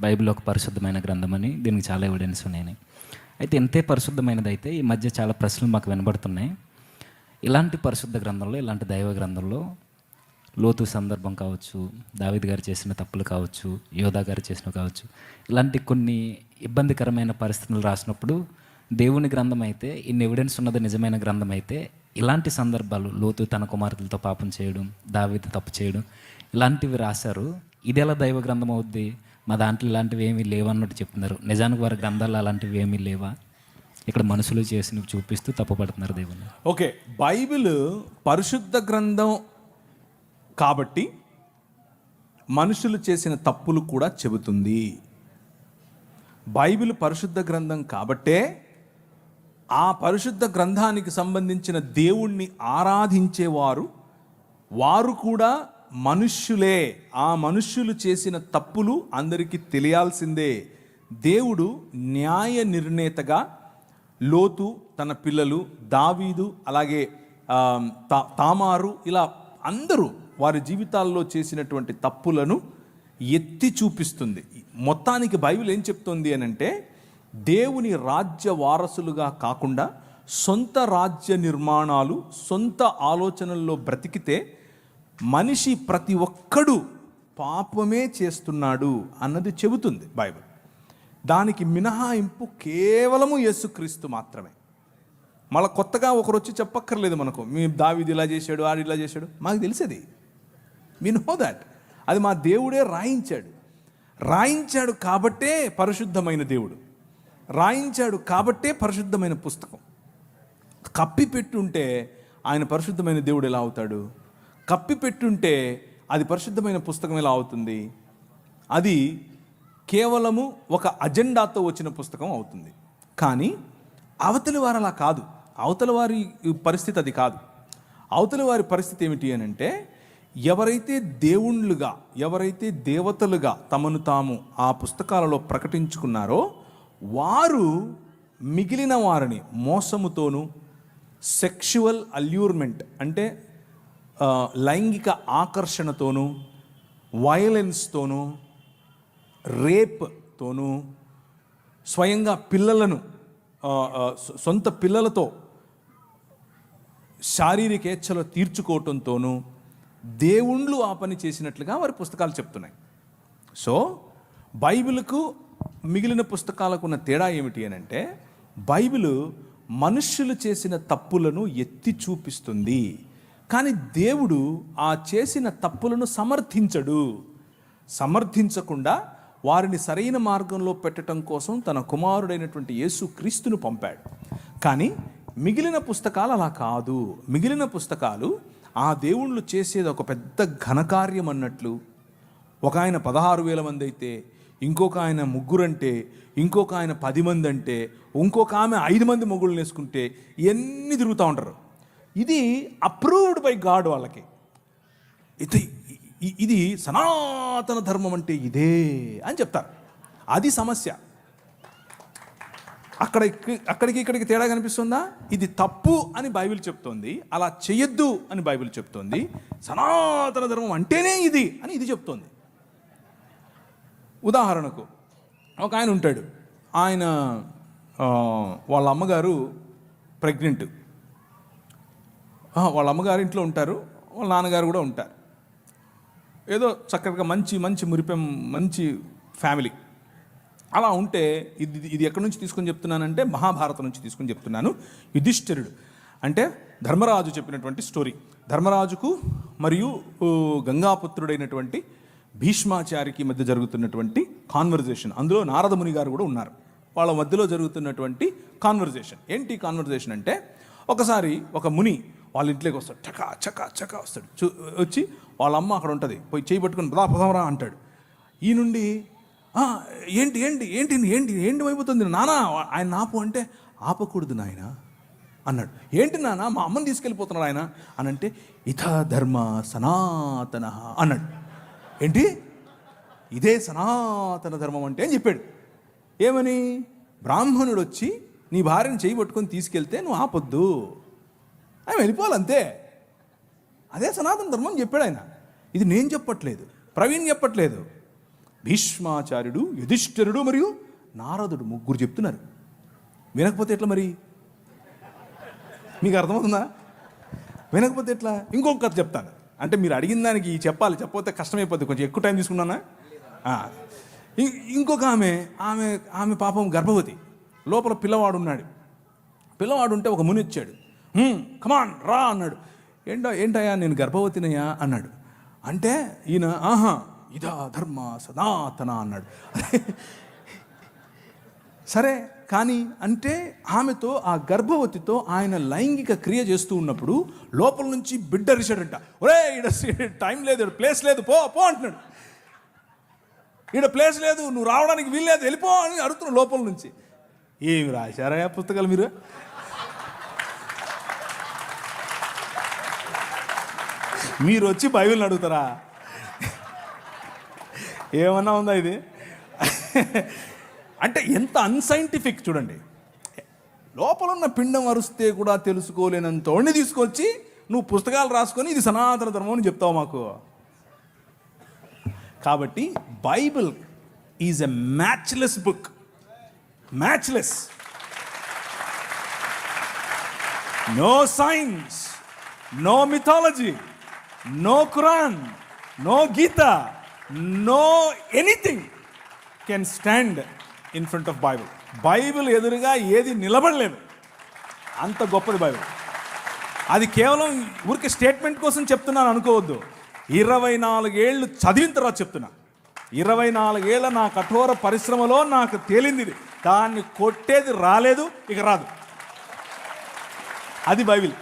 Bible ఒక పరిశుద్ధమైన గ్రంథం అని, దీనికి చాలా ఎవిడెన్స్ ఉన్నాయి. అయితే ఇంతే పరిశుద్ధమైనది అయితే ఈ మధ్య చాలా ప్రశ్నలు మాకు వినబడుతున్నాయి. ఇలాంటి పరిశుద్ధ గ్రంథంలో, ఇలాంటి దైవ గ్రంథంలో లోతు సందర్భం కావచ్చు, దావీదు గారు చేసిన తప్పులు కావచ్చు, యోధా గారు చేసినవి కావచ్చు, ఇలాంటి కొన్ని ఇబ్బందికరమైన పరిస్థితులు రాసినప్పుడు దేవుని గ్రంథం అయితే, ఇన్ని ఎవిడెన్స్ ఉన్నది నిజమైన గ్రంథం అయితే, ఇలాంటి సందర్భాలు లోతు తన కుమార్తెలతో పాపం చేయడం, దావీదు తప్పు చేయడం, ఇలాంటివి రాశారు. ఇది ఎలా దైవ గ్రంథం అవుద్ది? మా దాంట్లో ఇలాంటివి ఏమీ లేవన్నట్టు చెప్తున్నారు. నిజానికి వారి గ్రంథాలు అలాంటివి ఏమీ లేవా? ఇక్కడ మనుషులు చేసినవి చూపిస్తూ తప్పుపడుతున్నారు దేవుని. ఓకే, బైబిల్ పరిశుద్ధ గ్రంథం కాబట్టి మనుషులు చేసిన తప్పులు కూడా చెబుతుంది. బైబిల్ పరిశుద్ధ గ్రంథం కాబట్టే ఆ పరిశుద్ధ గ్రంథానికి సంబంధించిన దేవుణ్ణి ఆరాధించేవారు వారు కూడా మనుష్యులే. ఆ మనుష్యులు చేసిన తప్పులు అందరికీ తెలియాల్సిందే. దేవుడు న్యాయ నిర్ణేతగా లోతు, తన పిల్లలు, దావీదు, అలాగే తామారు, ఇలా అందరూ వారి జీవితాల్లో చేసినటువంటి తప్పులను ఎత్తి చూపిస్తుంది. మొత్తానికి బైబిల్ ఏం చెప్తుంది అని అంటే, దేవుని రాజ్య వారసులుగా కాకుండా సొంత రాజ్య నిర్మాణాలు, సొంత ఆలోచనల్లో బ్రతికితే మనిషి ప్రతి ఒక్కడు పాపమే చేస్తున్నాడు అన్నది చెబుతుంది బైబిల్. దానికి మినహాయింపు కేవలము యేసుక్రీస్తు మాత్రమే. మళ్ళీ కొత్తగా ఒకరు వచ్చి చెప్పక్కర్లేదు మనకు, మీ దావీదు ఇలా చేశాడు, ఆడు ఇలా చేశాడు. మాకు తెలిసేది, వి నో దాట్. అది మా దేవుడే రాయించాడు కాబట్టే పరిశుద్ధమైన దేవుడు, రాయించాడు కాబట్టే పరిశుద్ధమైన పుస్తకం. కప్పిపెట్టుంటే ఆయన పరిశుద్ధమైన దేవుడు ఎలా అవుతాడు? కప్పిపెట్టుంటే అది పరిశుద్ధమైన పుస్తకం ఎలా అవుతుంది? అది కేవలము ఒక అజెండాతో వచ్చిన పుస్తకం అవుతుంది. కానీ అవతలి వారు అలా కాదు. అవతల వారి పరిస్థితి అది కాదు. అవతలి వారి పరిస్థితి ఏమిటి అని అంటే, ఎవరైతే దేవుళ్ళుగా, ఎవరైతే దేవతలుగా తమను తాము ఆ పుస్తకాలలో ప్రకటించుకున్నారో వారు మిగిలిన వారిని మోసముతోనూ, సెక్షువల్ అల్యూర్మెంట్ అంటే లైంగిక ఆకర్షణతోనూ, వయలెన్స్తోనూ, రేప్తోనూ, స్వయంగా పిల్లలను సొంత పిల్లలతో శారీరక ఏచ్ఛలు తీర్చుకోవటంతోనూ దేవుళ్ళు ఆ పని చేసినట్లుగా వారి పుస్తకాలు చెప్తున్నాయి. సో బైబిల్కు మిగిలిన పుస్తకాలకు ఉన్న తేడా ఏమిటి అని అంటే, బైబిల్ మనుష్యులు చేసిన తప్పులను ఎత్తి చూపిస్తుంది, కానీ దేవుడు ఆ చేసిన తప్పులను సమర్థించకుండా వారిని సరైన మార్గంలో పెట్టడం కోసం తన కుమారుడైనటువంటి యేసుక్రీస్తును పంపాడు. కానీ మిగిలిన పుస్తకాలు అలా కాదు. మిగిలిన పుస్తకాలు ఆ దేవుళ్ళు చేసేది ఒక పెద్ద ఘనకార్యం అన్నట్లు. ఒక ఆయన 16,000 మంది అయితే, ఇంకొక ఆయన 3 అంటే, ఇంకొక ఆయన 10 మంది అంటే, ఇంకొక ఆమె 5 మంది మొగుళ్ళని వేసుకుంటే ఇవన్నీ తిరుగుతూ ఉంటారు. ఇది అప్రూవ్డ్ బై గాడ్. వాళ్ళకి ఇది సనాతన ధర్మం అంటే ఇదే అని చెప్తారు. అది సమస్య. అక్కడికి ఇక్కడికి తేడా కనిపిస్తుందా? ఇది తప్పు అని బైబిల్ చెప్తోంది, అలా చెయ్యొద్దు అని బైబిల్ చెప్తోంది. సనాతన ధర్మం అంటేనే ఇది అని ఇది చెప్తోంది. ఉదాహరణకు ఒక ఆయన ఉంటాడు, ఆయన వాళ్ళ అమ్మగారు ప్రెగ్నెంట్. వాళ్ళ అమ్మగారు ఇంట్లో ఉంటారు, వాళ్ళ నాన్నగారు కూడా ఉంటారు. ఏదో చక్కగా మంచి మురిపెం మంచి ఫ్యామిలీ. అలా ఉంటే ఇది ఎక్కడి నుంచి తీసుకొని చెప్తున్నానంటే, మహాభారతం నుంచి తీసుకొని చెప్తున్నాను. యుధిష్ఠిరుడు అంటే ధర్మరాజు చెప్పినటువంటి స్టోరీ. ధర్మరాజుకు మరియు గంగాపుత్రుడైనటువంటి భీష్మాచారికి మధ్య జరుగుతున్నటువంటి కాన్వర్జేషన్. అందులో నారదముని గారు కూడా ఉన్నారు. వాళ్ళ మధ్యలో జరుగుతున్నటువంటి కాన్వర్జేషన్. ఏంటి కాన్వర్జేషన్ అంటే, ఒకసారి ఒక ముని వాళ్ళ ఇంట్లోకి వస్తాడు. చకా వస్తాడు. వచ్చి వాళ్ళ అమ్మ అక్కడ ఉంటుంది, పోయి చేయి పట్టుకుని పదాపదమరా అంటాడు. ఈ నుండి ఏంటి అయిపోతుంది నానా, ఆయన ఆపు అంటే, ఆపకూడదు నాయన అన్నాడు. ఏంటి నాన్న, మా అమ్మని తీసుకెళ్ళిపోతున్నాడు ఆయన అని అంటే, ఇథ ధర్మ సనాతన అన్నాడు. ఏంటి ఇదే సనాతన ధర్మం అంటే అని చెప్పాడు. ఏమని? బ్రాహ్మణుడు వచ్చి నీ భార్యను చేయి పట్టుకొని తీసుకెళ్తే నువ్వు ఆపొద్దు, ఆయన వెళ్ళిపోవాలంతే, అదే సనాతన ధర్మం చెప్పాడు ఆయన. ఇది నేను చెప్పట్లేదు, ప్రవీణ్ చెప్పట్లేదు, భీష్మాచార్యుడు, యుధిష్ఠిరుడు మరియు నారదుడు ముగ్గురు చెప్తున్నారు. వినకపోతే ఎట్లా మరి? మీకు అర్థమవుతుందా? వినకపోతే ఎట్లా? ఇంకొక కథ చెప్తాను. అంటే మీరు అడిగిన దానికి చెప్పాలి, చెప్పకపోతే కష్టమైపోద్ది. కొంచెం ఎక్కువ టైం తీసుకున్నానా? ఇంకొక ఆమె పాపం గర్భవతి, లోపల పిల్లవాడు ఉన్నాడు. పిల్లవాడు ఉంటే ఒక ముని వచ్చాడు. కమాన్ రా అన్నాడు. ఏంటయ్యా నేను గర్భవతినయ్యా అన్నాడు. అంటే ఈయన ఇదా ధర్మ సనాతన అన్నాడు. సరే కానీ అంటే ఆమెతో, ఆ గర్భవతితో ఆయన లైంగిక క్రియ చేస్తూ ఉన్నప్పుడు లోపల నుంచి బిడ్డ అరిచాడంట. ఒరే ఈడ టైం లేదు, ప్లేస్ లేదు, పో పో అంటున్నాడు. ఈడ ప్లేస్ లేదు, నువ్వు రావడానికి వీల్లేదు, వెళ్ళిపో అని అడుగుతున్నాడు లోపల నుంచి. ఏమి రాశారా పుస్తకాలు మీరు? మీరు వచ్చి బైబిల్ని అడుగుతారా? ఏమన్నా ఉందా ఇది? అంటే ఎంత అన్సైంటిఫిక్ చూడండి. లోపల ఉన్న పిండం అరుస్తే కూడా తెలుసుకోలేనంత వాడిని తీసుకొచ్చి నువ్వు పుస్తకాలు రాసుకొని ఇది సనాతన ధర్మం అని చెప్తావు మాకు. కాబట్టి Bible is a matchless book. Matchless. No science, no mythology, no Quran, no Gita, no anything can stand in front of Bible. Bible ఎదురుగా ఏది నిలబడలేదు. అంత గొప్పది బైబిల్. అది కేవలం ఊరికి స్టేట్మెంట్ కోసం చెప్తున్నాను అనుకోవద్దు. 24 ఏళ్ళు చదివిన తర్వాత చెప్తున్నా. 24 ఏళ్ళ నా కఠోర పరిశ్రమలో నాకు తేలింది ఇది. దాన్ని కొట్టేది రాలేదు, ఇక రాదు. అది బైబిల్.